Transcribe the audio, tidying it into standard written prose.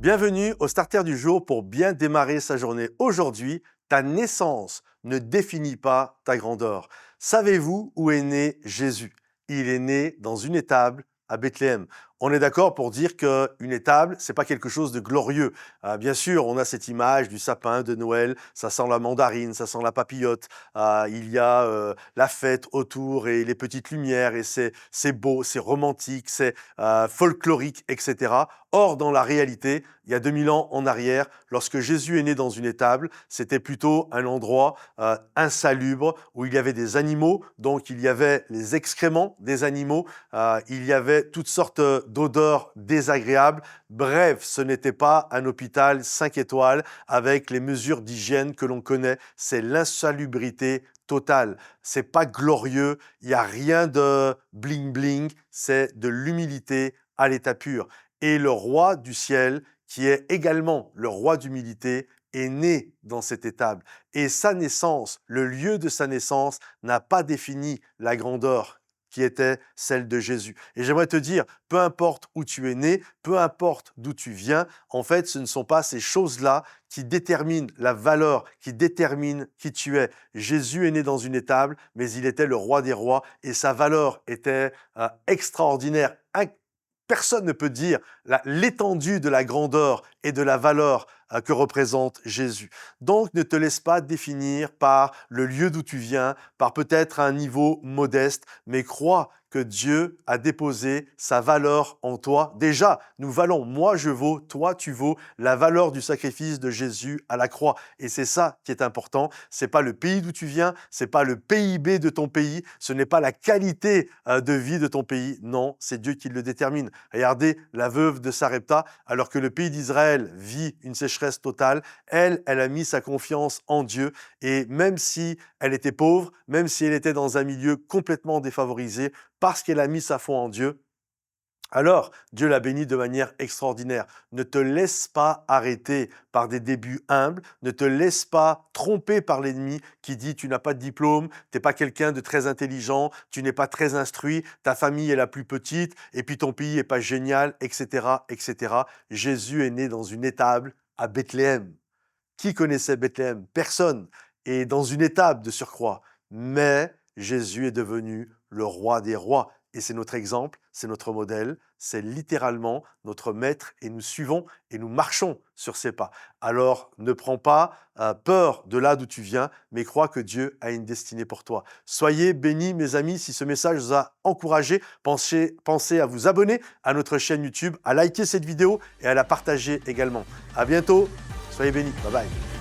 Bienvenue au Starter du jour pour bien démarrer sa journée. Aujourd'hui, ta naissance ne définit pas ta grandeur. Savez-vous où est né Jésus? Il est né dans une étable à Bethléem. On est d'accord pour dire qu'une étable, c'est pas quelque chose de glorieux. Bien sûr, on a cette image du sapin de Noël, ça sent la mandarine, ça sent la papillote, il y a la fête autour et les petites lumières et c'est beau, c'est romantique, c'est folklorique, etc. Or, dans la réalité, il y a 2000 ans en arrière, lorsque Jésus est né dans une étable, c'était plutôt un endroit insalubre où il y avait des animaux, donc il y avait les excréments des animaux, il y avait toutes sortes d'odeurs désagréables. Bref, ce n'était pas un hôpital 5 étoiles avec les mesures d'hygiène que l'on connaît. C'est l'insalubrité totale. C'est pas glorieux. Il n'y a rien de bling bling. C'est de l'humilité à l'état pur. Et le roi du ciel, qui est également le roi d'humilité, est né dans cette étable. Et sa naissance, le lieu de sa naissance, n'a pas défini la grandeur qui était celle de Jésus. Et j'aimerais te dire, peu importe où tu es né, peu importe d'où tu viens, en fait, ce ne sont pas ces choses-là qui déterminent la valeur, qui déterminent qui tu es. Jésus est né dans une étable, mais il était le roi des rois et sa valeur était extraordinaire. Personne ne peut dire l'étendue de la grandeur et de la valeur que représente Jésus. Donc, ne te laisse pas définir par le lieu d'où tu viens, par peut-être un niveau modeste, mais crois que Dieu a déposé sa valeur en toi. Déjà, nous valons, moi je vaux, toi tu vaux, la valeur du sacrifice de Jésus à la croix. Et c'est ça qui est important. C'est pas le pays d'où tu viens, c'est pas le PIB de ton pays, ce n'est pas la qualité de vie de ton pays. Non, c'est Dieu qui le détermine. Regardez la veuve de Sarepta, alors que le pays d'Israël vit une sécheresse totale, elle a mis sa confiance en Dieu. Et même si elle était pauvre, même si elle était dans un milieu complètement défavorisé, parce qu'elle a mis sa foi en Dieu, alors Dieu l'a bénie de manière extraordinaire. Ne te laisse pas arrêter par des débuts humbles, ne te laisse pas tromper par l'ennemi qui dit tu n'as pas de diplôme, tu n'es pas quelqu'un de très intelligent, tu n'es pas très instruit, ta famille est la plus petite et puis ton pays n'est pas génial, etc., etc. Jésus est né dans une étable à Bethléem. Qui connaissait Bethléem? Personne. Et dans une étable de surcroît. Mais Jésus est devenu le roi des rois. Et c'est notre exemple, c'est notre modèle, c'est littéralement notre maître et nous suivons et nous marchons sur ses pas. Alors ne prends pas peur de là d'où tu viens, mais crois que Dieu a une destinée pour toi. Soyez bénis mes amis, si ce message vous a encouragé, pensez à vous abonner à notre chaîne YouTube, à liker cette vidéo et à la partager également. À bientôt, soyez bénis, bye bye.